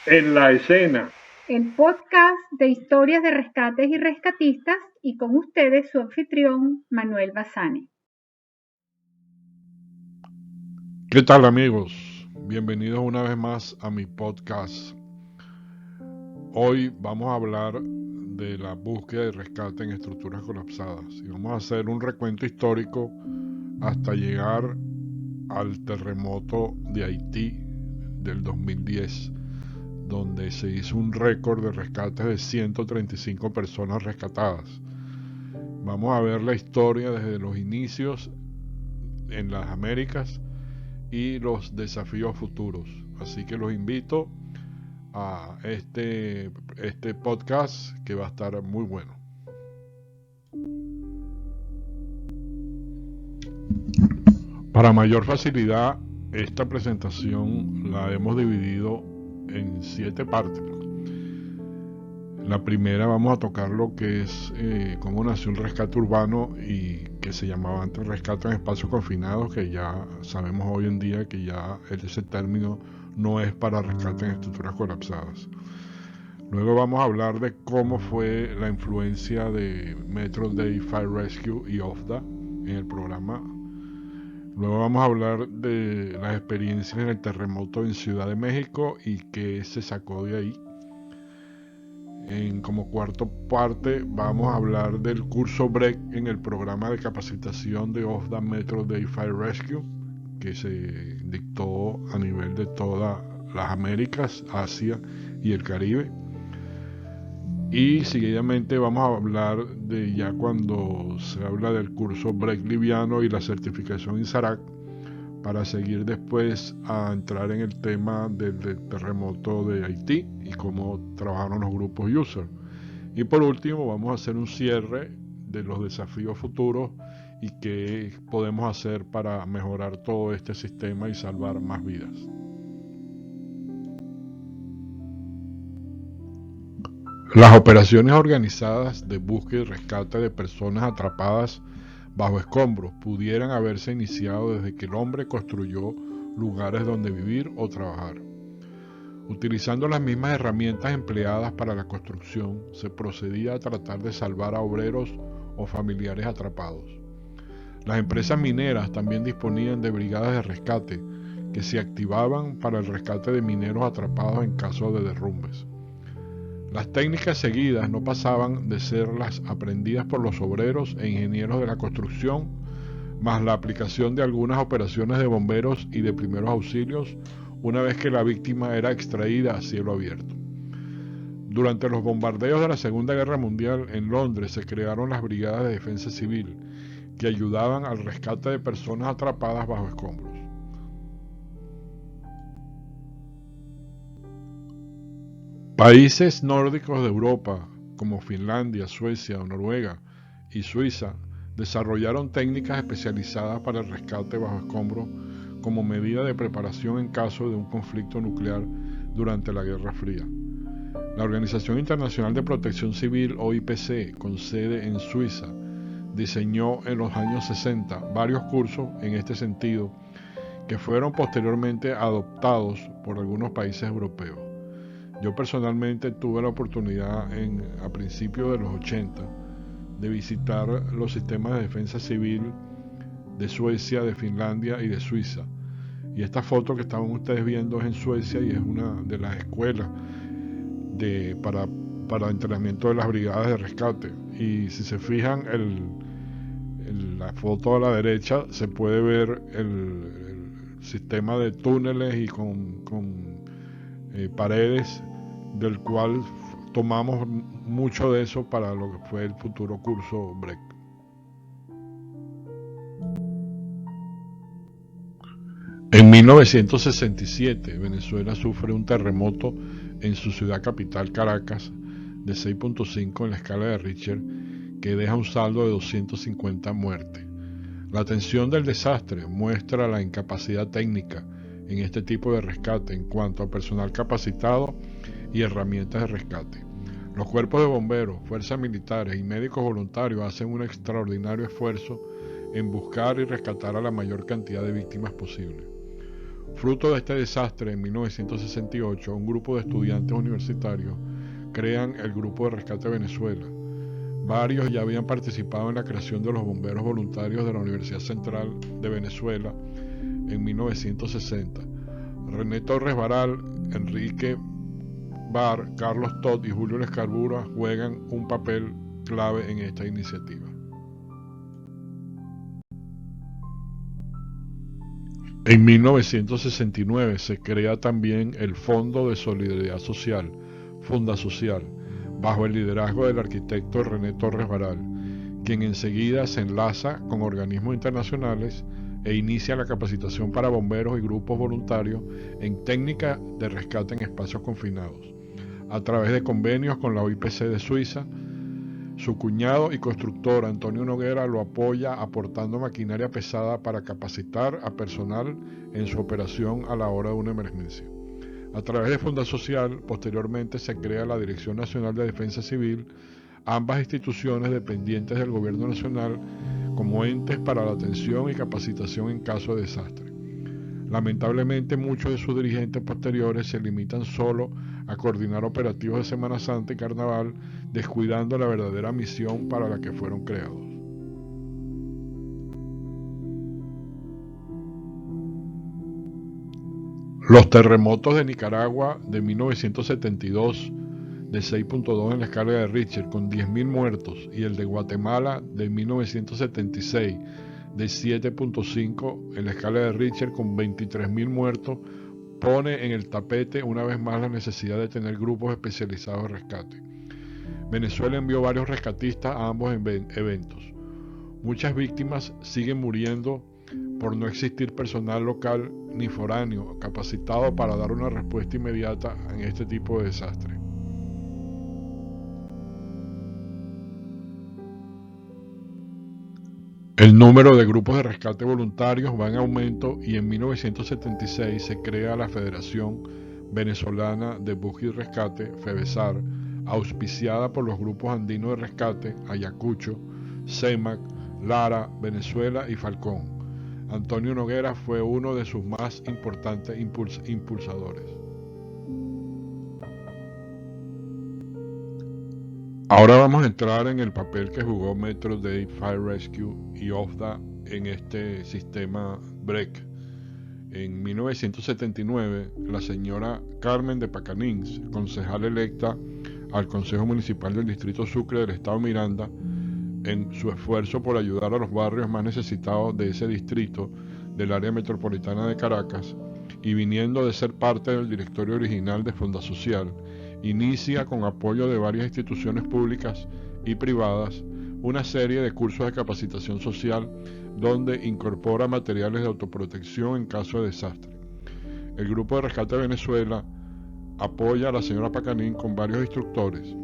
En la escena. El podcast de historias de rescates y rescatistas, y con ustedes su anfitrión Manuel Bassani. ¿Qué tal, amigos? Bienvenidos una vez más a mi podcast. Hoy vamos a hablar de la búsqueda y rescate en estructuras colapsadas y vamos a hacer un recuento histórico hasta llegar al terremoto de Haití del 2010, donde se hizo un récord de rescates de 135 personas rescatadas. Vamos a ver la historia desde los inicios en las Américas y los desafíos futuros. Así que los invito a este podcast que va a estar muy bueno. Para mayor facilidad, esta presentación la hemos dividido en 7 partes. La primera vamos a tocar lo que es cómo nació el rescate urbano y que se llamaba antes rescate en espacios confinados, que ya sabemos hoy en día que ya ese término no es para rescate en estructuras colapsadas. Luego vamos a hablar de cómo fue la influencia de Metro Day Fire Rescue y OFDA en el programa. Luego vamos a hablar de las experiencias en el terremoto en Ciudad de México y qué se sacó de ahí. Como cuarto parte vamos a hablar del curso BREAK en el programa de capacitación de OFDA Metro Day Fire Rescue, que se dictó a nivel de todas las Américas, Asia y el Caribe. Y seguidamente vamos a hablar de ya cuando se habla del curso BREAK liviano y la certificación INSARAC, para seguir después a entrar en el tema del terremoto de Haití y cómo trabajaron los grupos user. Y por último vamos a hacer un cierre de los desafíos futuros y qué podemos hacer para mejorar todo este sistema y salvar más vidas. Las operaciones organizadas de búsqueda y rescate de personas atrapadas bajo escombros pudieran haberse iniciado desde que el hombre construyó lugares donde vivir o trabajar. Utilizando las mismas herramientas empleadas para la construcción, se procedía a tratar de salvar a obreros o familiares atrapados. Las empresas mineras también disponían de brigadas de rescate que se activaban para el rescate de mineros atrapados en caso de derrumbes. Las técnicas seguidas no pasaban de ser las aprendidas por los obreros e ingenieros de la construcción, más la aplicación de algunas operaciones de bomberos y de primeros auxilios una vez que la víctima era extraída a cielo abierto. Durante los bombardeos de la Segunda Guerra Mundial en Londres se crearon las brigadas de defensa civil, que ayudaban al rescate de personas atrapadas bajo escombros. Países nórdicos de Europa, como Finlandia, Suecia, Noruega y Suiza, desarrollaron técnicas especializadas para el rescate bajo escombros como medida de preparación en caso de un conflicto nuclear durante la Guerra Fría. La Organización Internacional de Protección Civil, OIPC, con sede en Suiza, diseñó en los años 60 varios cursos en este sentido que fueron posteriormente adoptados por algunos países europeos. Yo personalmente tuve la oportunidad a principios de los 80 de visitar los sistemas de defensa civil de Suecia, de Finlandia y de Suiza. Y esta foto que estaban ustedes viendo es en Suecia y es una de las escuelas para entrenamiento de las brigadas de rescate. Y si se fijan, la foto a la derecha se puede ver el sistema de túneles y con paredes, del cual tomamos mucho de eso para lo que fue el futuro curso BREAK. En 1967, Venezuela sufre un terremoto en su ciudad capital, Caracas, de 6.5 en la escala de Richter, que deja un saldo de 250 muertes. La atención del desastre muestra la incapacidad técnica en este tipo de rescate en cuanto a personal capacitado y herramientas de rescate. Los cuerpos de bomberos, fuerzas militares y médicos voluntarios hacen un extraordinario esfuerzo en buscar y rescatar a la mayor cantidad de víctimas posible. Fruto de este desastre, en 1968, un grupo de estudiantes universitarios crean el Grupo de Rescate Venezuela. Varios ya habían participado en la creación de los bomberos voluntarios de la Universidad Central de Venezuela en 1960. René Torres Baral, Enrique Barr, Carlos Todd y Julio Lescarbura juegan un papel clave en esta iniciativa. En 1969 se crea también el Fondo de Solidaridad Social, Fundasocial, bajo el liderazgo del arquitecto René Torres Baral, quien enseguida se enlaza con organismos internacionales e inicia la capacitación para bomberos y grupos voluntarios en técnica de rescate en espacios confinados, a través de convenios con la OIPC de Suiza. Su cuñado y constructor Antonio Noguera lo apoya aportando maquinaria pesada para capacitar a personal en su operación a la hora de una emergencia. A través de Fundasocial, posteriormente se crea la Dirección Nacional de Defensa Civil, ambas instituciones dependientes del Gobierno Nacional como entes para la atención y capacitación en caso de desastre. Lamentablemente, muchos de sus dirigentes posteriores se limitan solo a coordinar operativos de Semana Santa y Carnaval, descuidando la verdadera misión para la que fueron creados. Los terremotos de Nicaragua de 1972 de 6.2 en la escala de Richter con 10.000 muertos y el de Guatemala de 1976 de 7.5 en la escala de Richter con 23.000 muertos pone en el tapete una vez más la necesidad de tener grupos especializados de rescate. Venezuela envió varios rescatistas a ambos eventos. Muchas víctimas siguen muriendo por no existir personal local ni foráneo capacitado para dar una respuesta inmediata en este tipo de desastre. El número de grupos de rescate voluntarios va en aumento y en 1976 se crea la Federación Venezolana de Búsqueda y Rescate, FEBESAR, auspiciada por los grupos andinos de rescate Ayacucho, CEMAC, Lara, Venezuela y Falcón. Antonio Noguera fue uno de sus más importantes impulsadores. Ahora vamos a entrar en el papel que jugó Metro Dade Fire Rescue y OFDA en este sistema BREC. En 1979, la señora Carmen de Pacanins, concejal electa al Consejo Municipal del Distrito Sucre del Estado Miranda, en su esfuerzo por ayudar a los barrios más necesitados de ese distrito del área metropolitana de Caracas, y viniendo de ser parte del directorio original de Fundasocial, inicia con apoyo de varias instituciones públicas y privadas una serie de cursos de capacitación social donde incorpora materiales de autoprotección en caso de desastre. El Grupo de Rescate de Venezuela apoya a la señora Pacanín con varios instructores.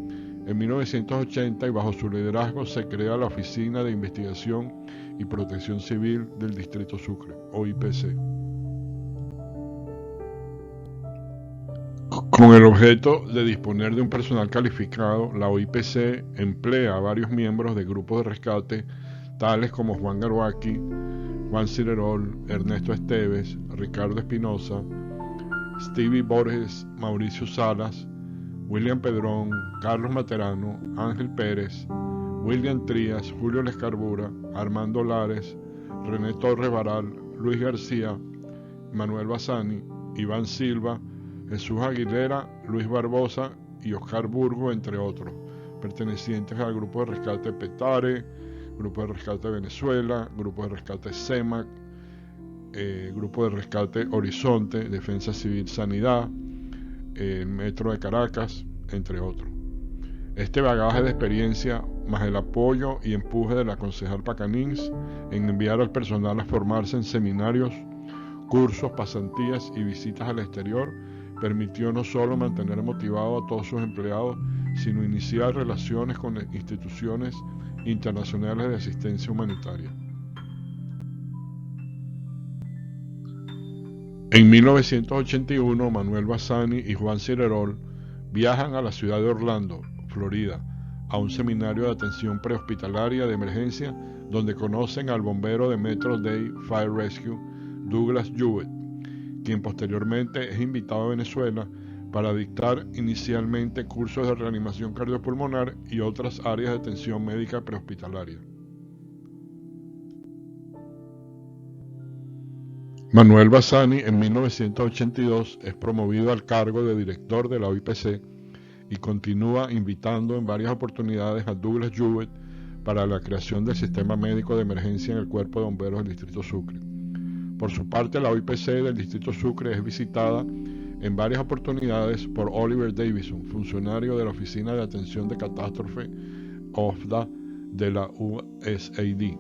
En 1980 y bajo su liderazgo se crea la Oficina de Investigación y Protección Civil del Distrito Sucre, OIPC. Con el objeto de disponer de un personal calificado, la OIPC emplea a varios miembros de grupos de rescate, tales como Juan Garwaki, Juan Cirerol, Ernesto Esteves, Ricardo Espinosa, Stevie Borges, Mauricio Salas, William Pedrón, Carlos Materano, Ángel Pérez, William Trías, Julio Lescarbura, Armando Lares, René Torres Baral, Luis García, Manuel Bassani, Iván Silva, Jesús Aguilera, Luis Barbosa y Oscar Burgo, entre otros, pertenecientes al Grupo de Rescate Petare, Grupo de Rescate Venezuela, Grupo de Rescate CEMAC, Grupo de Rescate Horizonte, Defensa Civil Sanidad, Metro de Caracas, entre otros. Este bagaje de experiencia, más el apoyo y empuje de la concejal Pacanins en enviar al personal a formarse en seminarios, cursos, pasantías y visitas al exterior, permitió no solo mantener motivado a todos sus empleados, sino iniciar relaciones con instituciones internacionales de asistencia humanitaria. En 1981, Manuel Bassani y Juan Cirerol viajan a la ciudad de Orlando, Florida, a un seminario de atención prehospitalaria de emergencia donde conocen al bombero de Metro Dade Fire Rescue, Douglas Jewett, quien posteriormente es invitado a Venezuela para dictar inicialmente cursos de reanimación cardiopulmonar y otras áreas de atención médica prehospitalaria. Manuel Bassani en 1982 es promovido al cargo de director de la OIPC y continúa invitando en varias oportunidades a Douglas Jewett para la creación del sistema médico de emergencia en el Cuerpo de Bomberos del Distrito Sucre. Por su parte, la OIPC del Distrito Sucre es visitada en varias oportunidades por Oliver Davison, funcionario de la Oficina de Atención de Catástrofe OFDA de la USAID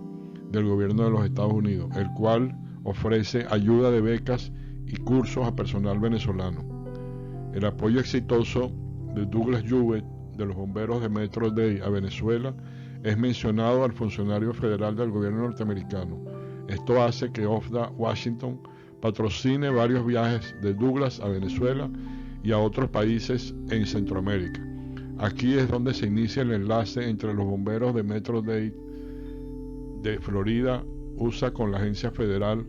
del Gobierno de los Estados Unidos, el cual ofrece ayuda de becas y cursos a personal venezolano. El apoyo exitoso de Douglas Jewett de los bomberos de Metro Day a Venezuela es mencionado al funcionario federal del gobierno norteamericano. Esto hace que OFDA Washington patrocine varios viajes de Douglas a Venezuela y a otros países en Centroamérica. Aquí es donde se inicia el enlace entre los bomberos de Metro Day de Florida, USA, con la agencia federal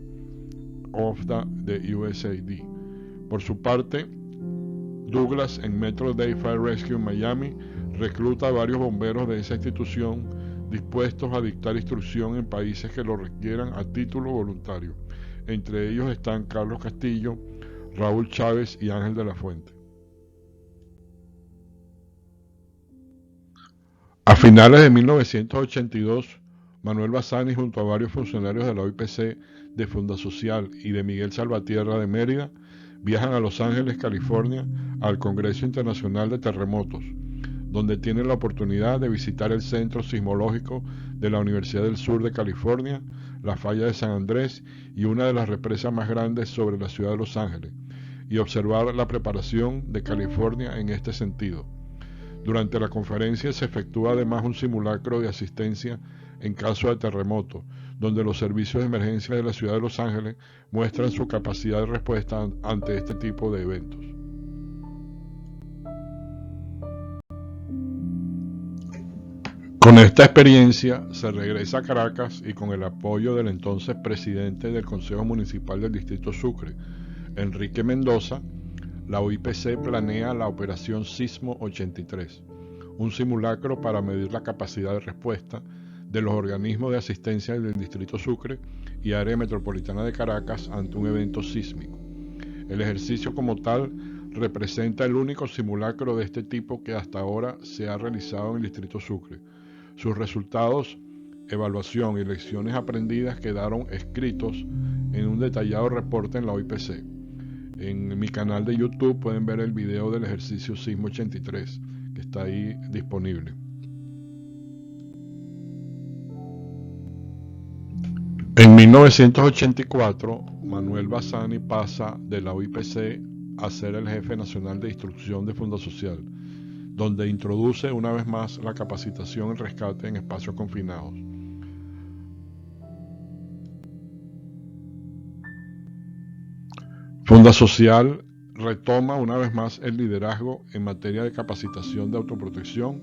OFDA de USAID. Por su parte, Douglas en Metro Day Fire Rescue en Miami recluta a varios bomberos de esa institución dispuestos a dictar instrucción en países que lo requieran a título voluntario. Entre ellos están Carlos Castillo, Raúl Chávez y Ángel de la Fuente. A finales de 1982, Manuel Bassani junto a varios funcionarios de la OIPC, de Fundasocial y de Miguel Salvatierra de Mérida viajan a Los Ángeles, California, al Congreso Internacional de Terremotos, donde tienen la oportunidad de visitar el Centro Sismológico de la Universidad del Sur de California, la falla de San Andrés y una de las represas más grandes sobre la ciudad de Los Ángeles, y observar la preparación de California en este sentido. Durante la conferencia se efectúa además un simulacro de asistencia en caso de terremoto, donde los servicios de emergencia de la ciudad de Los Ángeles muestran su capacidad de respuesta ante este tipo de eventos. Con esta experiencia se regresa a Caracas y con el apoyo del entonces presidente del Consejo Municipal del Distrito Sucre, Enrique Mendoza, la OIPC planea la Operación Sismo 83, un simulacro para medir la capacidad de respuesta de los organismos de asistencia del Distrito Sucre y área metropolitana de Caracas ante un evento sísmico. El ejercicio como tal representa el único simulacro de este tipo que hasta ahora se ha realizado en el Distrito Sucre. Sus resultados, evaluación y lecciones aprendidas quedaron escritos en un detallado reporte en la OIPC. En mi canal de YouTube pueden ver el video del ejercicio Sismo 83, que está ahí disponible. En 1984, Manuel Bassani pasa de la OIPC a ser el jefe nacional de instrucción de Fundasocial, donde introduce una vez más la capacitación en rescate en espacios confinados. Fundasocial retoma una vez más el liderazgo en materia de capacitación de autoprotección,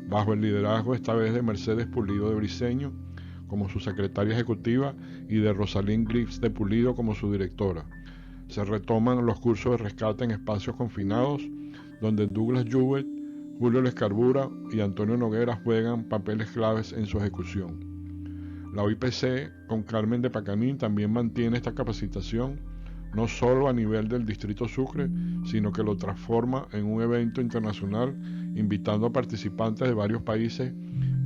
bajo el liderazgo esta vez de Mercedes Pulido de Briceño como su secretaria ejecutiva y de Rosalín Griffs de Pulido como su directora. Se retoman los cursos de rescate en espacios confinados, donde Douglas Jewett, Julio Lescarbura y Antonio Noguera juegan papeles claves en su ejecución. La OIPC, con Carmen de Pacanín, también mantiene esta capacitación, no solo a nivel del Distrito Sucre, sino que lo transforma en un evento internacional, invitando a participantes de varios países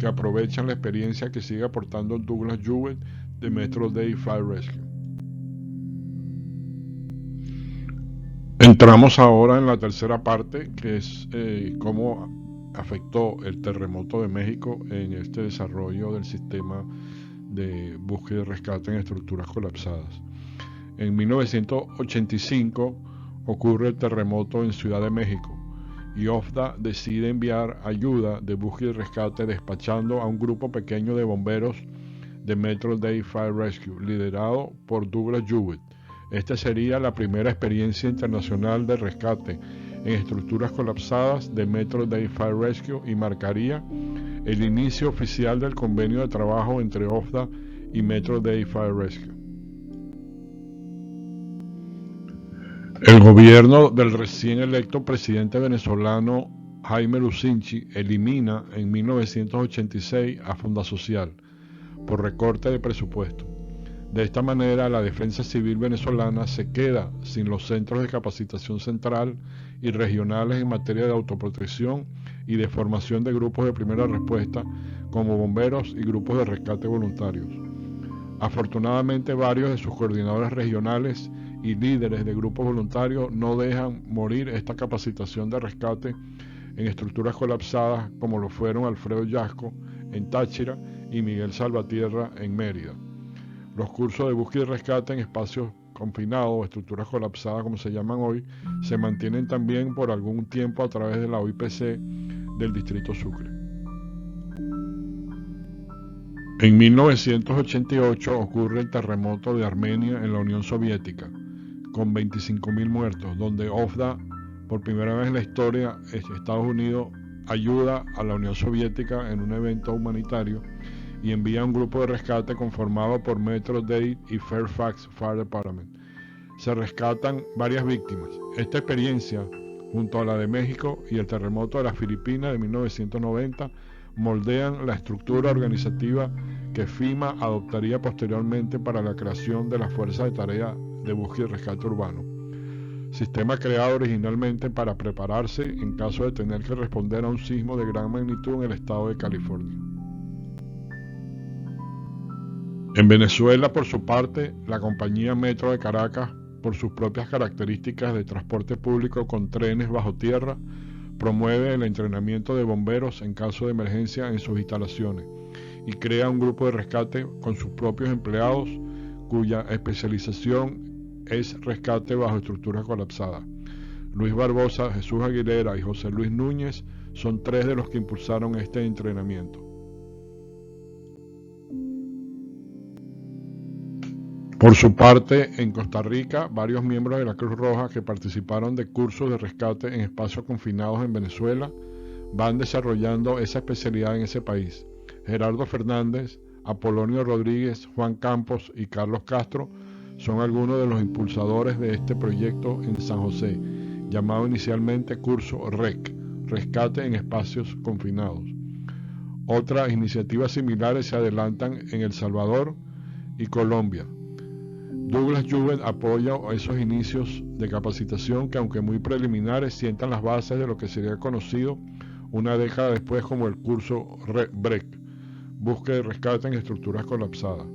que aprovechan la experiencia que sigue aportando Douglas Jewett de Metro Day Fire Rescue. Entramos ahora en la tercera parte, que es cómo afectó el terremoto de México en este desarrollo del sistema de búsqueda y rescate en estructuras colapsadas. En 1985 ocurre el terremoto en Ciudad de México y OFDA decide enviar ayuda de búsqueda y rescate despachando a un grupo pequeño de bomberos de Metro Day Fire Rescue, liderado por Douglas Jewett. Esta sería la primera experiencia internacional de rescate en estructuras colapsadas de Metro Day Fire Rescue y marcaría el inicio oficial del convenio de trabajo entre OFDA y Metro Day Fire Rescue. El gobierno del recién electo presidente venezolano Jaime Lucinchi elimina en 1986 a Fundasocial por recorte de presupuesto. De esta manera, la Defensa Civil venezolana se queda sin los centros de capacitación central y regionales en materia de autoprotección y de formación de grupos de primera respuesta como bomberos y grupos de rescate voluntarios. Afortunadamente, varios de sus coordinadores regionales y líderes de grupos voluntarios no dejan morir esta capacitación de rescate en estructuras colapsadas como lo fueron Alfredo Yasco en Táchira y Miguel Salvatierra en Mérida. Los cursos de búsqueda y rescate en espacios confinados o estructuras colapsadas como se llaman hoy se mantienen también por algún tiempo a través de la OIPC del Distrito Sucre. En 1988 ocurre el terremoto de Armenia en la Unión Soviética, con 25.000 muertos, donde OFDA, por primera vez en la historia, Estados Unidos ayuda a la Unión Soviética en un evento humanitario y envía un grupo de rescate conformado por Metro-Dade y Fairfax Fire Department. Se rescatan varias víctimas. Esta experiencia, junto a la de México y el terremoto de las Filipinas de 1990, moldean la estructura organizativa que FEMA adoptaría posteriormente para la creación de la Fuerza de Tarea de Búsqueda y Rescate Urbano, sistema creado originalmente para prepararse en caso de tener que responder a un sismo de gran magnitud en el estado de California. En Venezuela, por su parte, la compañía Metro de Caracas, por sus propias características de transporte público con trenes bajo tierra, promueve el entrenamiento de bomberos en caso de emergencia en sus instalaciones y crea un grupo de rescate con sus propios empleados cuya especialización es rescate bajo estructuras colapsadas. Luis Barbosa, Jesús Aguilera y José Luis Núñez son tres de los que impulsaron este entrenamiento. Por su parte, en Costa Rica, varios miembros de la Cruz Roja que participaron de cursos de rescate en espacios confinados en Venezuela van desarrollando esa especialidad en ese país. Gerardo Fernández, Apolonio Rodríguez, Juan Campos y Carlos Castro son algunos de los impulsadores de este proyecto en San José, llamado inicialmente Curso REC, Rescate en Espacios Confinados. Otras iniciativas similares se adelantan en El Salvador y Colombia. Douglas Juven apoya esos inicios de capacitación que, aunque muy preliminares, sientan las bases de lo que sería conocido una década después como el curso BREC, Búsqueda y Rescate en Estructuras Colapsadas.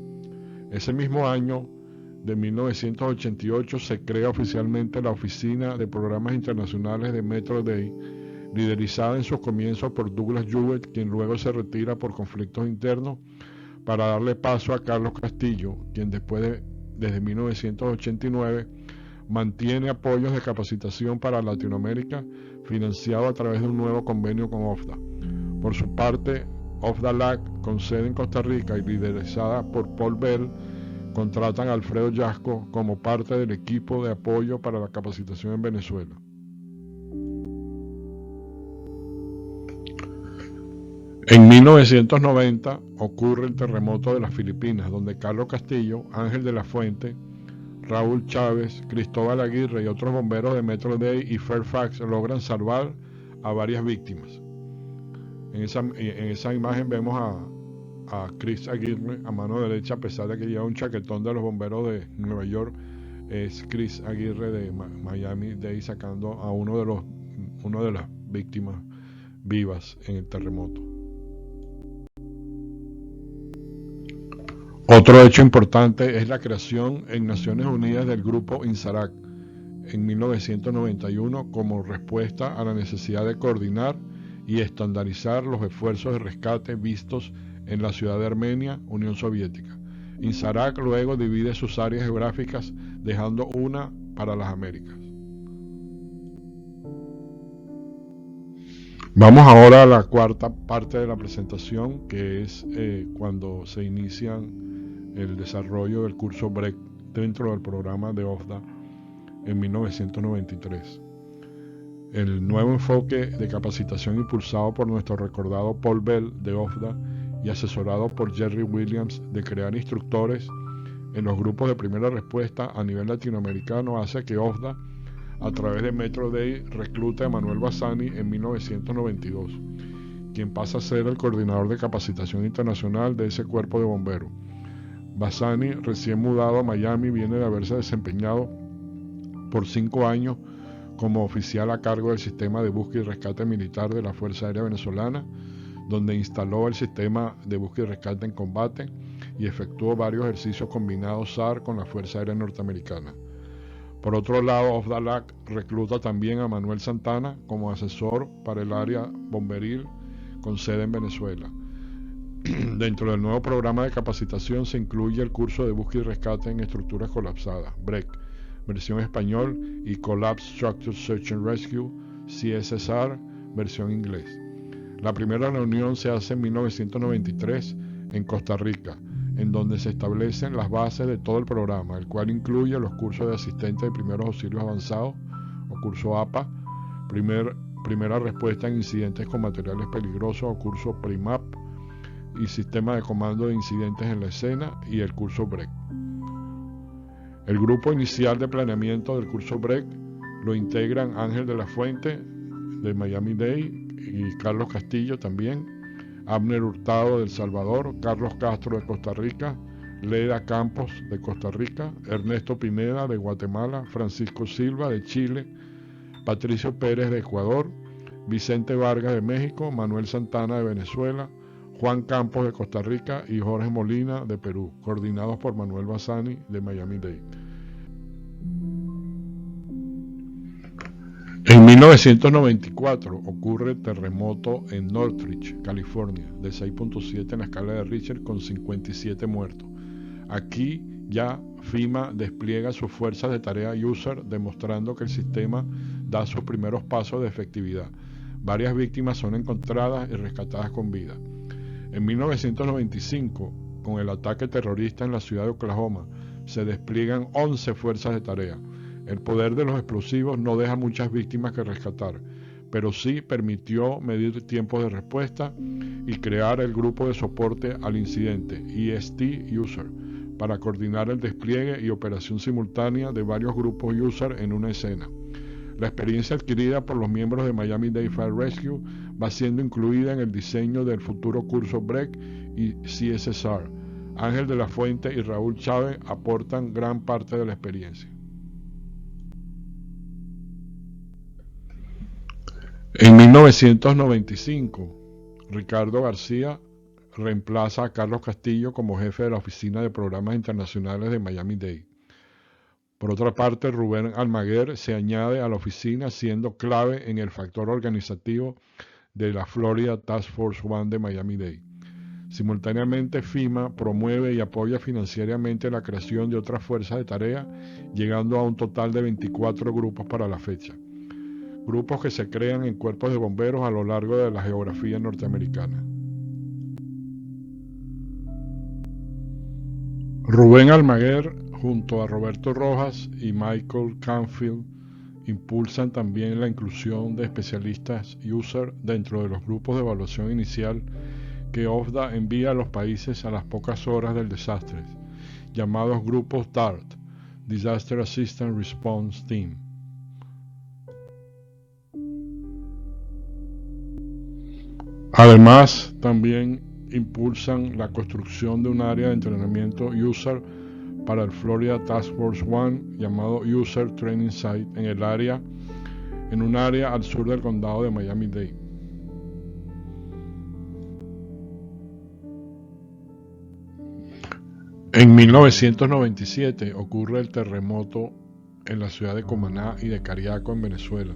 Ese mismo año, de 1988, se crea oficialmente la Oficina de Programas Internacionales de Metro-Dade, liderizada en sus comienzos por Douglas Juven, quien luego se retira por conflictos internos, para darle paso a Carlos Castillo, quien desde 1989 mantiene apoyos de capacitación para Latinoamérica financiado a través de un nuevo convenio con OFDA. Por su parte, OFDA-LAC, con sede en Costa Rica y liderizada por Paul Bell, contratan a Alfredo Yasco como parte del equipo de apoyo para la capacitación en Venezuela. En 1990 ocurre el terremoto de las Filipinas, donde Carlos Castillo, Ángel de la Fuente, Raúl Chávez, Cristóbal Aguirre y otros bomberos de Metro-Dade y Fairfax logran salvar a varias víctimas. En esa imagen vemos a Chris Aguirre a mano derecha, a pesar de que lleva un chaquetón de los bomberos de Nueva York. Es Chris Aguirre de Miami-Dade sacando a una de las víctimas vivas en el terremoto. Otro hecho importante es la creación en Naciones Unidas del grupo INSARAC en 1991 como respuesta a la necesidad de coordinar y estandarizar los esfuerzos de rescate vistos en la ciudad de Armenia, Unión Soviética. INSARAC luego divide sus áreas geográficas, dejando una para las Américas. Vamos ahora a la cuarta parte de la presentación, que es cuando se inician el desarrollo del curso BREC dentro del programa de OFDA en 1993. El nuevo enfoque de capacitación impulsado por nuestro recordado Paul Bell de OFDA y asesorado por Jerry Williams de crear instructores en los grupos de primera respuesta a nivel latinoamericano hace que OFDA a través de Metro Day, recluta a Emanuel Bassani en 1992, quien pasa a ser el coordinador de capacitación internacional de ese cuerpo de bomberos. Bassani, recién mudado a Miami, viene de haberse desempeñado por 5 años como oficial a cargo del sistema de búsqueda y rescate militar de la Fuerza Aérea Venezolana, donde instaló el sistema de búsqueda y rescate en combate y efectuó varios ejercicios combinados SAR con la Fuerza Aérea Norteamericana. Por otro lado, OFDALAC recluta también a Manuel Santana como asesor para el área bomberil con sede en Venezuela. Dentro del nuevo programa de capacitación se incluye el curso de búsqueda y rescate en estructuras colapsadas, BREC, versión español, y Collapse Structure Search and Rescue, CSSR, versión inglés. La primera reunión se hace en 1993 en Costa Rica, en donde se establecen las bases de todo el programa, el cual incluye los cursos de asistente de primeros auxilios avanzados, o curso APA, primera respuesta en incidentes con materiales peligrosos, o curso PRIMAP, y sistema de comando de incidentes en la escena, y el curso BREC. El grupo inicial de planeamiento del curso BREC lo integran Ángel de la Fuente de Miami-Dade y Carlos Castillo también, Abner Hurtado de El Salvador, Carlos Castro de Costa Rica, Leda Campos de Costa Rica, Ernesto Pineda de Guatemala, Francisco Silva de Chile, Patricio Pérez de Ecuador, Vicente Vargas de México, Manuel Santana de Venezuela, Juan Campos de Costa Rica y Jorge Molina de Perú, coordinados por Manuel Bassani de Miami-Dade. En 1994 ocurre el terremoto en Northridge, California, de 6.7 en la escala de Richter, con 57 muertos. Aquí ya FEMA despliega sus fuerzas de tarea user, demostrando que el sistema da sus primeros pasos de efectividad. Varias víctimas son encontradas y rescatadas con vida. En 1995, con el ataque terrorista en la ciudad de Oklahoma, se despliegan 11 fuerzas de tarea. El poder de los explosivos no deja muchas víctimas que rescatar, pero sí permitió medir tiempos de respuesta y crear el grupo de soporte al incidente, EST User, para coordinar el despliegue y operación simultánea de varios grupos user en una escena. La experiencia adquirida por los miembros de Miami-Dade Fire Rescue va siendo incluida en el diseño del futuro curso BREC y CSSR. Ángel de la Fuente y Raúl Chávez aportan gran parte de la experiencia. En 1995, Ricardo García reemplaza a Carlos Castillo como jefe de la Oficina de Programas Internacionales de Miami-Dade. Por otra parte, Rubén Almaguer se añade a la oficina, siendo clave en el factor organizativo de la Florida Task Force One de Miami-Dade. Simultáneamente, FEMA promueve y apoya financieramente la creación de otras fuerzas de tarea, llegando a un total de 24 grupos para la fecha. Grupos que se crean en cuerpos de bomberos a lo largo de la geografía norteamericana. Rubén Almaguer, junto a Roberto Rojas y Michael Canfield, impulsan también la inclusión de especialistas user dentro de los grupos de evaluación inicial que OFDA envía a los países a las pocas horas del desastre, llamados grupos DART, Disaster Assistance Response Team. Además, también impulsan la construcción de un área de entrenamiento user para el Florida Task Force One, llamado User Training Site, en un área al sur del condado de Miami-Dade. En 1997 ocurre el terremoto en la ciudad de Cumaná y de Cariaco, en Venezuela,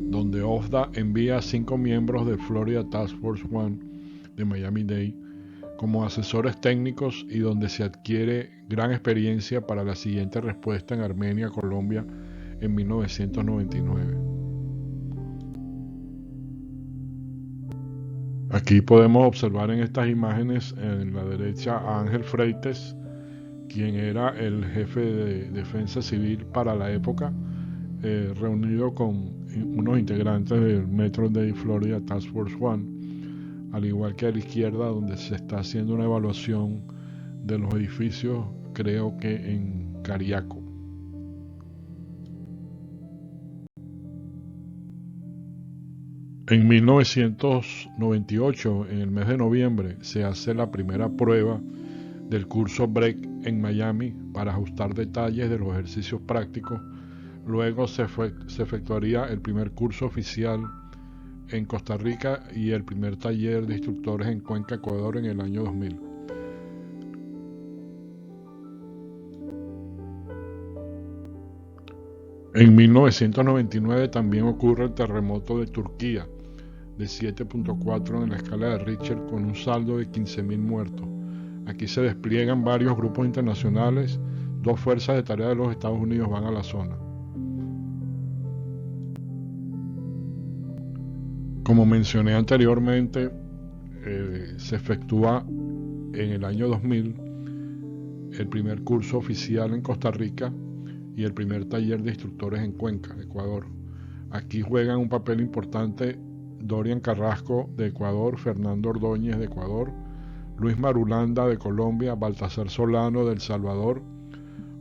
donde OFDA envía a 5 miembros del Florida Task Force One de Miami-Dade como asesores técnicos y donde se adquiere gran experiencia para la siguiente respuesta en Armenia, Colombia, en 1999. Aquí podemos observar en estas imágenes en la derecha a Ángel Freites, quien era el jefe de defensa civil para la época, reunido con unos integrantes del Metro Dade Florida Task Force One, al igual que a la izquierda, donde se está haciendo una evaluación de los edificios, creo que en Cariaco. En 1998, en el mes de noviembre, se hace la primera prueba del curso Break en Miami para ajustar detalles de los ejercicios prácticos. Luego se efectuaría el primer curso oficial en Costa Rica y el primer taller de instructores en Cuenca, Ecuador, en el año 2000. En 1999 también ocurre el terremoto de Turquía de 7.4 en la escala de Richter, con un saldo de 15.000 muertos. Aquí se despliegan varios grupos internacionales, 2 fuerzas de tarea de los Estados Unidos van a la zona. Como mencioné anteriormente, se efectúa en el año 2000 el primer curso oficial en Costa Rica y el primer taller de instructores en Cuenca, Ecuador. Aquí juegan un papel importante Dorian Carrasco de Ecuador, Fernando Ordóñez de Ecuador, Luis Marulanda de Colombia, Baltasar Solano de El Salvador,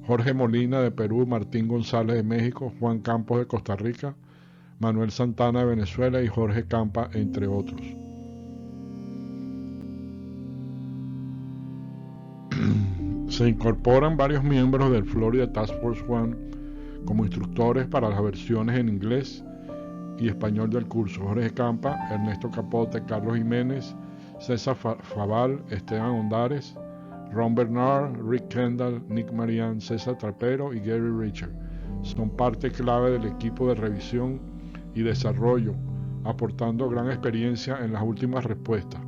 Jorge Molina de Perú, Martín González de México, Juan Campos de Costa Rica, Manuel Santana de Venezuela y Jorge Campa, entre otros. Se incorporan varios miembros del Florida Task Force One como instructores para las versiones en inglés y español del curso: Jorge Campa, Ernesto Capote, Carlos Jiménez, César Fabal, Esteban Ondares, Ron Bernard, Rick Kendall, Nick Marian, César Trapero y Gary Richard. Son parte clave del equipo de revisión y desarrollo, aportando gran experiencia en las últimas respuestas.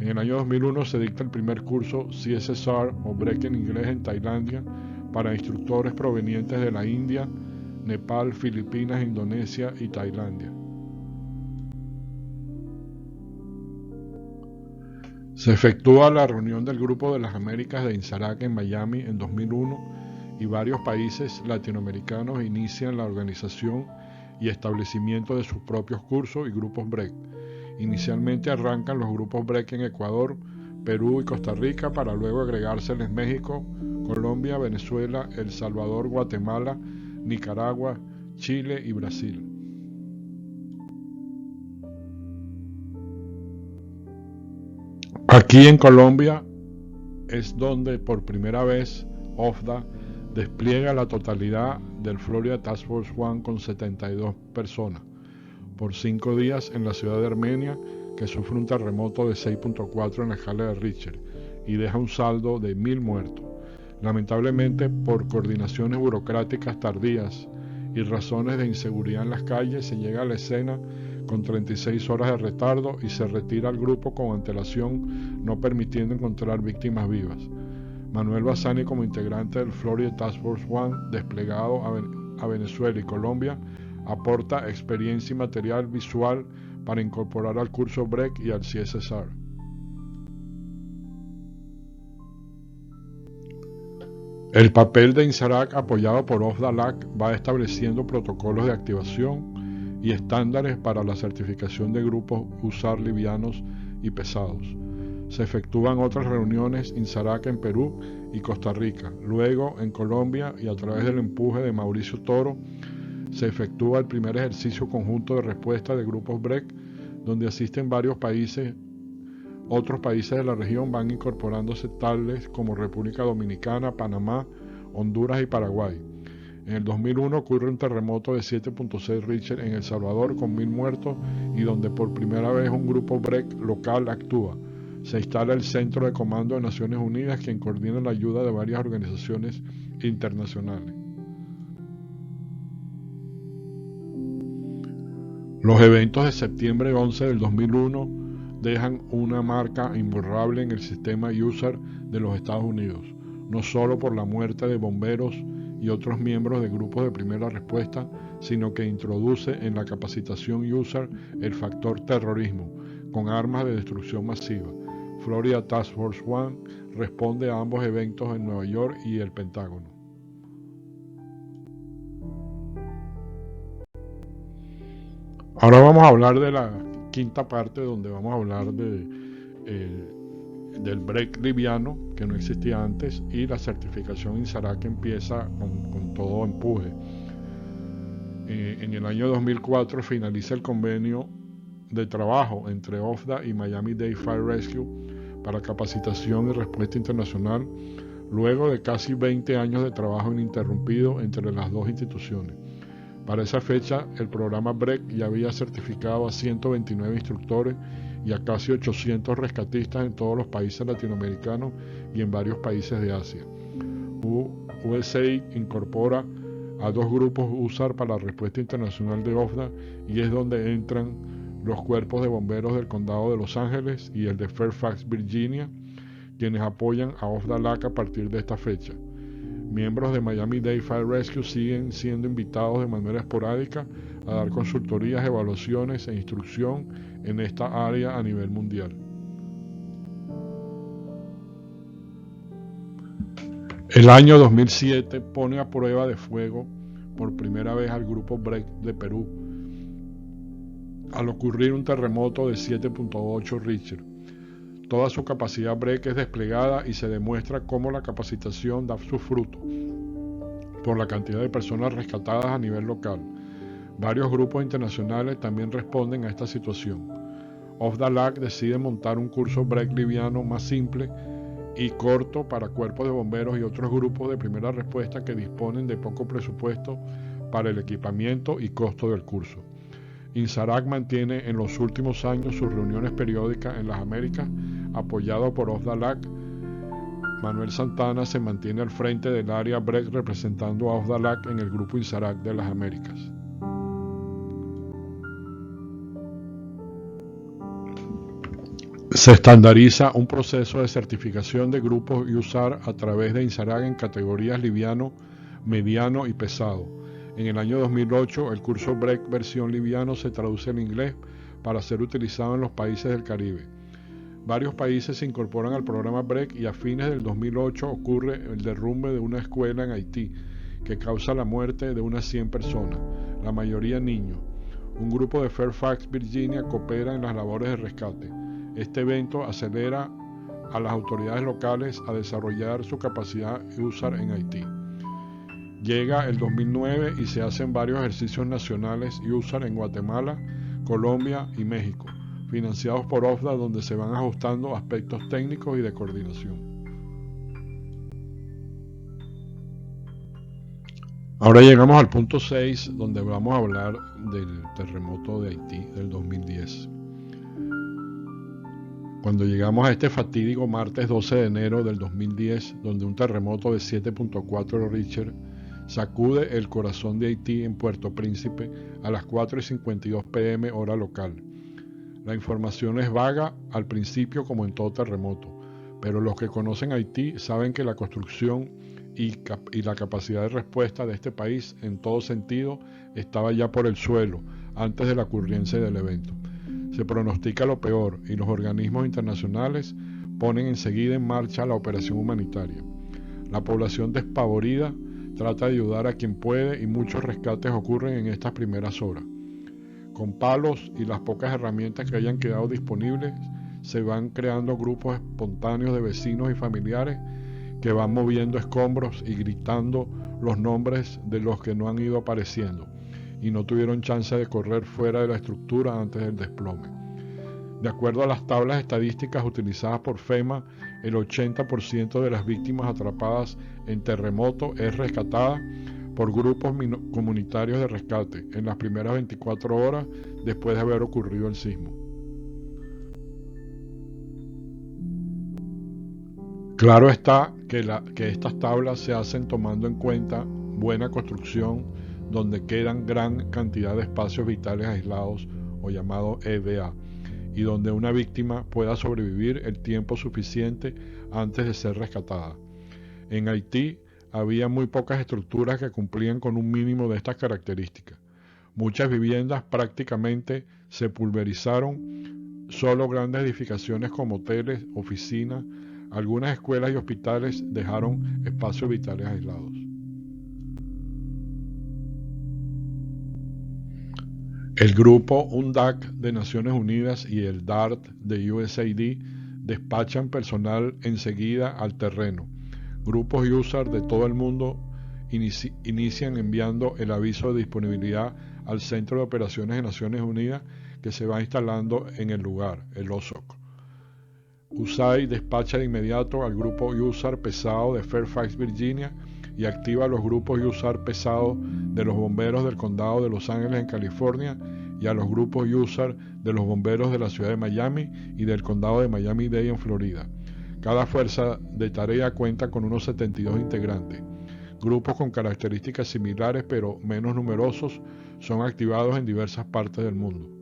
En el año 2001 se dicta el primer curso CSSR o Break en inglés en Tailandia para instructores provenientes de la India, Nepal, Filipinas, Indonesia y Tailandia. Se efectúa la reunión del Grupo de las Américas de INSARAC en Miami en 2001 y varios países latinoamericanos inician la organización y establecimiento de sus propios cursos y grupos Break. Inicialmente arrancan los grupos Break en Ecuador, Perú y Costa Rica, para luego agregárseles México, Colombia, Venezuela, El Salvador, Guatemala, Nicaragua, Chile y Brasil. Aquí en Colombia es donde por primera vez OFDA despliega la totalidad del Florida Task Force One con 72 personas por 5 días en la ciudad de Armenia, que sufre un terremoto de 6.4 en la escala de Richter y deja un saldo de 1.000 muertos. Lamentablemente, por coordinaciones burocráticas tardías y razones de inseguridad en las calles, se llega a la escena con 36 horas de retardo y se retira al grupo con antelación, no permitiendo encontrar víctimas vivas. Manuel Bassani, como integrante del Florida Task Force One desplegado a Venezuela y Colombia, aporta experiencia y material visual para incorporar al curso Break y al CSSR. El papel de INSARAC, apoyado por OFDA-LAC, va estableciendo protocolos de activación y estándares para la certificación de grupos USAR livianos y pesados. Se efectúan otras reuniones INSARAC en Perú y Costa Rica. Luego, en Colombia, y a través del empuje de Mauricio Toro, se efectúa el primer ejercicio conjunto de respuesta de grupos Break, donde asisten varios países. Otros países de la región van incorporándose, tales como República Dominicana, Panamá, Honduras y Paraguay. En el 2001 ocurre un terremoto de 7.6 Richter en El Salvador con 1.000 muertos y donde por primera vez un grupo Break local actúa. Se instala el Centro de Comando de Naciones Unidas, quien coordina la ayuda de varias organizaciones internacionales. Los eventos de septiembre 11 del 2001 dejan una marca imborrable en el sistema USAR de los Estados Unidos, no solo por la muerte de bomberos y otros miembros de grupos de primera respuesta, sino que introduce en la capacitación USAR el factor terrorismo, con armas de destrucción masiva. Florida Task Force One responde a ambos eventos en Nueva York y el Pentágono. Ahora vamos a hablar de la quinta parte, donde vamos a hablar del break liviano, que no existía antes, y la certificación INSARAC, que empieza con todo empuje. En el año 2004 finaliza el convenio de trabajo entre OFDA y Miami-Dade Fire Rescue para capacitación y respuesta internacional, luego de casi 20 años de trabajo ininterrumpido entre las dos instituciones. Para esa fecha, el programa BREC ya había certificado a 129 instructores y a casi 800 rescatistas en todos los países latinoamericanos y en varios países de Asia. USAID incorpora a dos grupos USAR para la respuesta internacional de OFDA y es donde entran los cuerpos de bomberos del condado de Los Ángeles y el de Fairfax, Virginia, quienes apoyan a OFDA-LAC a partir de esta fecha. Miembros de Miami-Dade Fire Rescue siguen siendo invitados de manera esporádica a dar consultorías, evaluaciones e instrucción en esta área a nivel mundial. El año 2007 pone a prueba de fuego por primera vez al grupo BREC de Perú, al ocurrir un terremoto de 7.8 Richter. Toda su capacidad BREC es desplegada y se demuestra cómo la capacitación da su fruto por la cantidad de personas rescatadas a nivel local. Varios grupos internacionales también responden a esta situación. OFDA-LAC decide montar un curso BREC liviano más simple y corto para cuerpos de bomberos y otros grupos de primera respuesta que disponen de poco presupuesto para el equipamiento y costo del curso. INSARAC mantiene en los últimos años sus reuniones periódicas en las Américas, apoyado por OFDA-LAC. Manuel Santana se mantiene al frente del área BREC representando a OFDA-LAC en el grupo INSARAC de las Américas. Se estandariza un proceso de certificación de grupos USAR a través de INSARAC en categorías liviano, mediano y pesado. En el año 2008, el curso BREC versión liviano se traduce en inglés para ser utilizado en los países del Caribe. Varios países se incorporan al programa BREC y a fines del 2008 ocurre el derrumbe de una escuela en Haití que causa la muerte de unas 100 personas, la mayoría niños. Un grupo de Fairfax, Virginia, coopera en las labores de rescate. Este evento acelera a las autoridades locales a desarrollar su capacidad USAR en Haití. Llega el 2009 y se hacen varios ejercicios nacionales USAR en Guatemala, Colombia y México, financiados por OFDA, donde se van ajustando aspectos técnicos y de coordinación. Ahora llegamos al punto 6, donde vamos a hablar del terremoto de Haití del 2010. Cuando llegamos a este fatídico martes 12 de enero del 2010, donde un terremoto de 7.4 Richter sacude el corazón de Haití en Puerto Príncipe a las 4:52 p.m. hora local. La información es vaga al principio, como en todo terremoto, pero los que conocen Haití saben que la construcción y la capacidad de respuesta de este país en todo sentido estaba ya por el suelo antes de la ocurrencia del evento. Se pronostica lo peor y los organismos internacionales ponen enseguida en marcha la operación humanitaria. La población despavorida trata de ayudar a quien puede y muchos rescates ocurren en estas primeras horas. Con palos y las pocas herramientas que hayan quedado disponibles, se van creando grupos espontáneos de vecinos y familiares que van moviendo escombros y gritando los nombres de los que no han ido apareciendo y no tuvieron chance de correr fuera de la estructura antes del desplome. De acuerdo a las tablas estadísticas utilizadas por FEMA, el 80% de las víctimas atrapadas en terremoto es rescatada por grupos comunitarios de rescate en las primeras 24 horas después de haber ocurrido el sismo. Claro está que estas tablas se hacen tomando en cuenta buena construcción, donde quedan gran cantidad de espacios vitales aislados o llamados EVA, y donde una víctima pueda sobrevivir el tiempo suficiente antes de ser rescatada. En Haití había muy pocas estructuras que cumplían con un mínimo de estas características. Muchas viviendas prácticamente se pulverizaron, solo grandes edificaciones como hoteles, oficinas, algunas escuelas y hospitales dejaron espacios vitales aislados. El grupo UNDAC de Naciones Unidas y el DART de USAID despachan personal enseguida al terreno. Grupos USAR de todo el mundo inician enviando el aviso de disponibilidad al Centro de Operaciones de Naciones Unidas que se va instalando en el lugar, el OSOC. USAID despacha de inmediato al grupo USAR pesado de Fairfax, Virginia, y activa los grupos USAR pesado de los bomberos del condado de Los Ángeles en California y a los grupos USAR de los bomberos de la ciudad de Miami y del condado de Miami-Dade en Florida. Cada fuerza de tarea cuenta con unos 72 integrantes. Grupos con características similares pero menos numerosos son activados en diversas partes del mundo.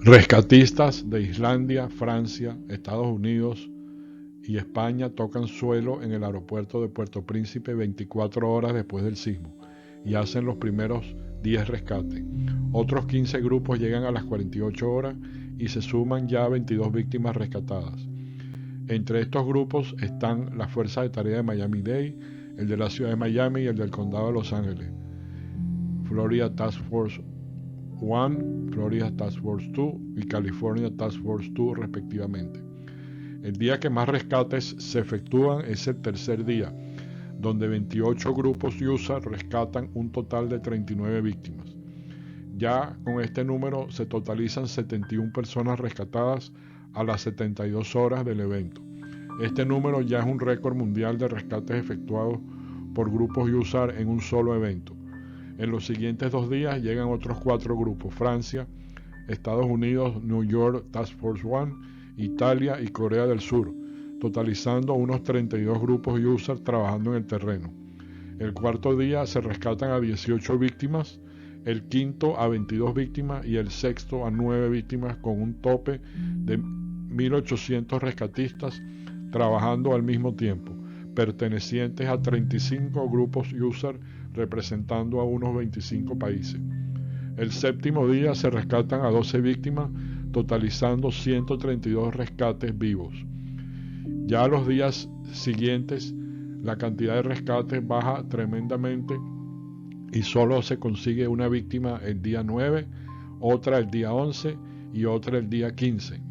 Rescatistas de Islandia, Francia, Estados Unidos y España tocan suelo en el aeropuerto de Puerto Príncipe 24 horas después del sismo y hacen los primeros 10 rescates. Otros 15 grupos llegan a las 48 horas y se suman ya 22 víctimas rescatadas. Entre estos grupos están la Fuerza de Tarea de Miami-Dade, el de la ciudad de Miami y el del condado de Los Ángeles, Florida Task Force 1, Florida Task Force 2 y California Task Force 2 respectivamente. El día que más rescates se efectúan es el tercer día, donde 28 grupos USAR rescatan un total de 39 víctimas. Ya con este número se totalizan 71 personas rescatadas a las 72 horas del evento. Este número ya es un récord mundial de rescates efectuados por grupos USAR en un solo evento. En los siguientes 2 días llegan otros 4 grupos: Francia, Estados Unidos, New York Task Force 1, Italia y Corea del Sur, totalizando unos 32 grupos USAR trabajando en el terreno. El cuarto día se rescatan a 18 víctimas, el quinto a 22 víctimas y el sexto a 9 víctimas, con un tope de 1.800 rescatistas trabajando al mismo tiempo, pertenecientes a 35 grupos USAR representando a unos 25 países. El séptimo día se rescatan a 12 víctimas, totalizando 132 rescates vivos. Ya a los días siguientes, la cantidad de rescates baja tremendamente y solo se consigue una víctima el día 9, otra el día 11 y otra el día 15,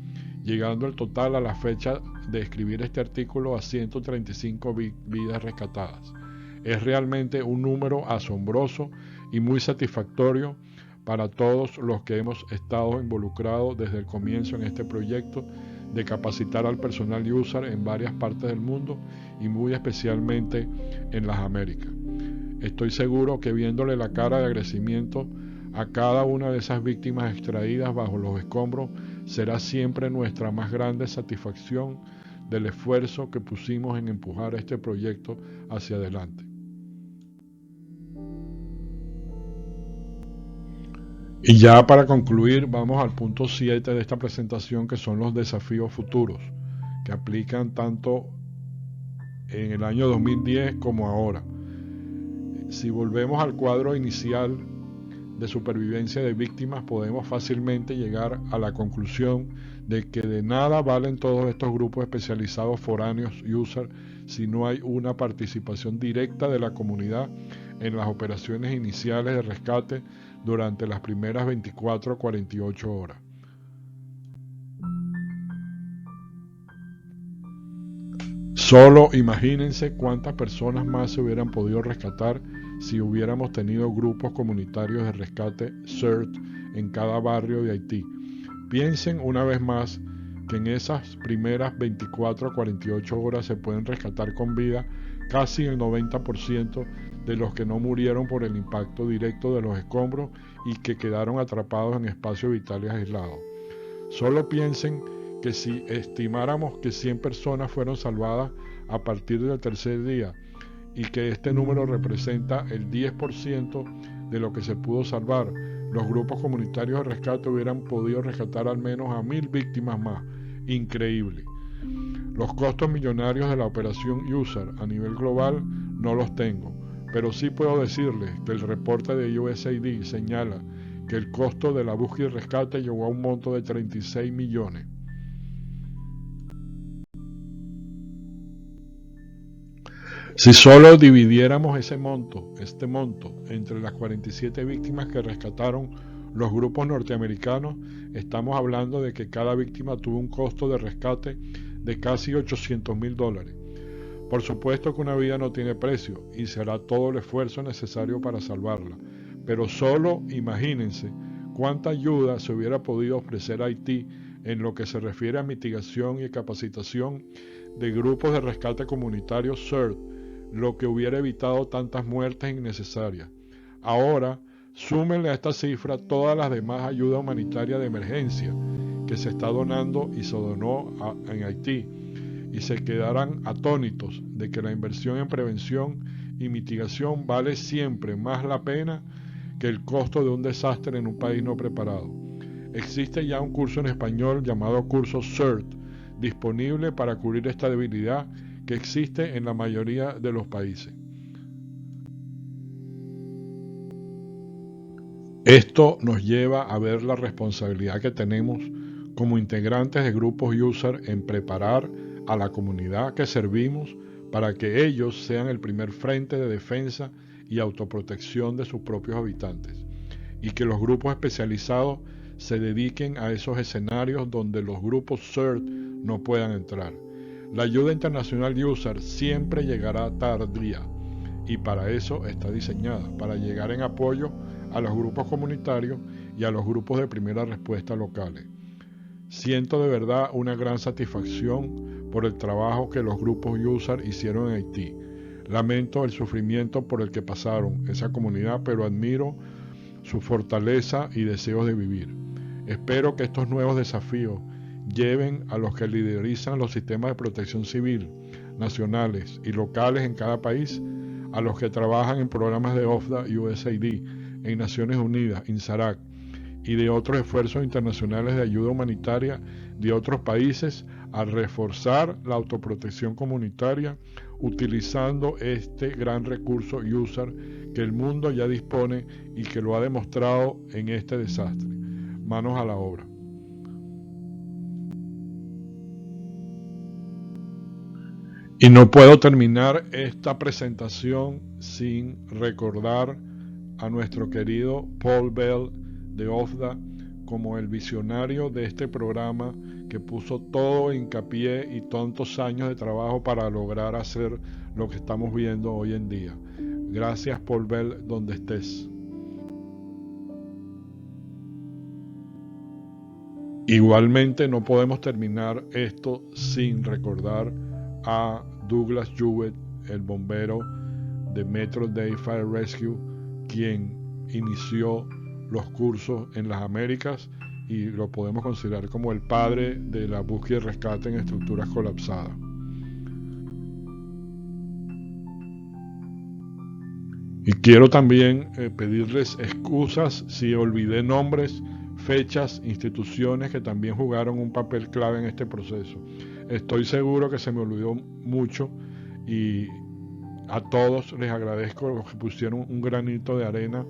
llegando el total a la fecha de escribir este artículo a 135 vidas rescatadas. Es realmente un número asombroso y muy satisfactorio para todos los que hemos estado involucrados desde el comienzo en este proyecto de capacitar al personal USAR en varias partes del mundo y muy especialmente en las Américas. Estoy seguro que viéndole la cara de agradecimiento a cada una de esas víctimas extraídas bajo los escombros será siempre nuestra más grande satisfacción del esfuerzo que pusimos en empujar este proyecto hacia adelante. Y ya para concluir, vamos al punto 7 de esta presentación, que son los desafíos futuros, que aplican tanto en el año 2010 como ahora. Si volvemos al cuadro inicial de supervivencia de víctimas, podemos fácilmente llegar a la conclusión de que de nada valen todos estos grupos especializados foráneos USAR si no hay una participación directa de la comunidad en las operaciones iniciales de rescate durante las primeras 24 a 48 horas. Solo imagínense cuántas personas más se hubieran podido rescatar si hubiéramos tenido grupos comunitarios de rescate CERT en cada barrio de Haití. Piensen una vez más que en esas primeras 24 a 48 horas se pueden rescatar con vida casi el 90% de los que no murieron por el impacto directo de los escombros y que quedaron atrapados en espacios vitales aislados. Solo piensen que si estimáramos que 100 personas fueron salvadas a partir del tercer día y que este número representa el 10% de lo que se pudo salvar, los grupos comunitarios de rescate hubieran podido rescatar al menos a 1.000 víctimas más. Increíble. Los costos millonarios de la operación USAR a nivel global no los tengo, pero sí puedo decirles que el reporte de USAID señala que el costo de la búsqueda y rescate llegó a un monto de 36 millones. Si solo dividiéramos este monto entre las 47 víctimas que rescataron los grupos norteamericanos, estamos hablando de que cada víctima tuvo un costo de rescate de casi $800,000. Por supuesto que una vida no tiene precio y se hará todo el esfuerzo necesario para salvarla, pero solo imagínense cuánta ayuda se hubiera podido ofrecer a Haití en lo que se refiere a mitigación y capacitación de grupos de rescate comunitario CERT, lo que hubiera evitado tantas muertes innecesarias. Ahora, súmenle a esta cifra todas las demás ayuda humanitaria de emergencia que se está donando y se donó en Haití, y se quedarán atónitos de que la inversión en prevención y mitigación vale siempre más la pena que el costo de un desastre en un país no preparado. Existe ya un curso en español llamado curso CERT, disponible para cubrir esta debilidad que existe en la mayoría de los países. Esto nos lleva a ver la responsabilidad que tenemos como integrantes de grupos user en preparar a la comunidad que servimos para que ellos sean el primer frente de defensa y autoprotección de sus propios habitantes, y que los grupos especializados se dediquen a esos escenarios donde los grupos CERT no puedan entrar. La ayuda internacional user siempre llegará tardía, y para eso está diseñada, para llegar en apoyo a los grupos comunitarios y a los grupos de primera respuesta locales. Siento de verdad una gran satisfacción por el trabajo que los grupos user hicieron en Haití. Lamento el sufrimiento por el que pasaron esa comunidad, pero admiro su fortaleza y deseos de vivir. Espero que estos nuevos desafíos lleven a los que liderizan los sistemas de protección civil, nacionales y locales en cada país, a los que trabajan en programas de OFDA y USAID, en Naciones Unidas, INSARAC, y de otros esfuerzos internacionales de ayuda humanitaria de otros países, a reforzar la autoprotección comunitaria utilizando este gran recurso user que el mundo ya dispone y que lo ha demostrado en este desastre. Manos a la obra. Y no puedo terminar esta presentación sin recordar a nuestro querido Paul Bell de OFDA como el visionario de este programa que puso todo hincapié y tantos años de trabajo para lograr hacer lo que estamos viendo hoy en día. Gracias, Paul Bell, donde estés. Igualmente no podemos terminar esto sin recordar a Douglas Jewett, el bombero de Metro Day Fire Rescue, quien inició los cursos en las Américas y lo podemos considerar como el padre de la búsqueda y rescate en estructuras colapsadas. Y quiero también pedirles excusas si olvidé nombres, fechas, instituciones que también jugaron un papel clave en este proceso. Estoy seguro que se me olvidó mucho y a todos les agradezco los que pusieron un granito de arena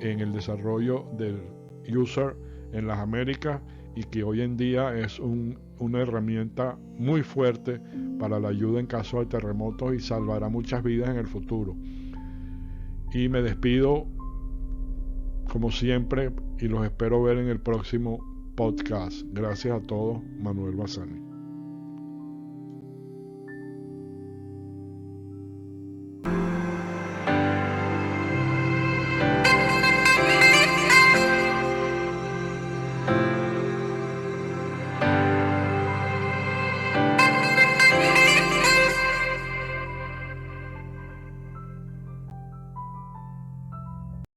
en el desarrollo del user en las Américas y que hoy en día es una herramienta muy fuerte para la ayuda en caso de terremotos y salvará muchas vidas en el futuro. Y me despido como siempre y los espero ver en el próximo podcast. Gracias a todos. Manuel Bassani.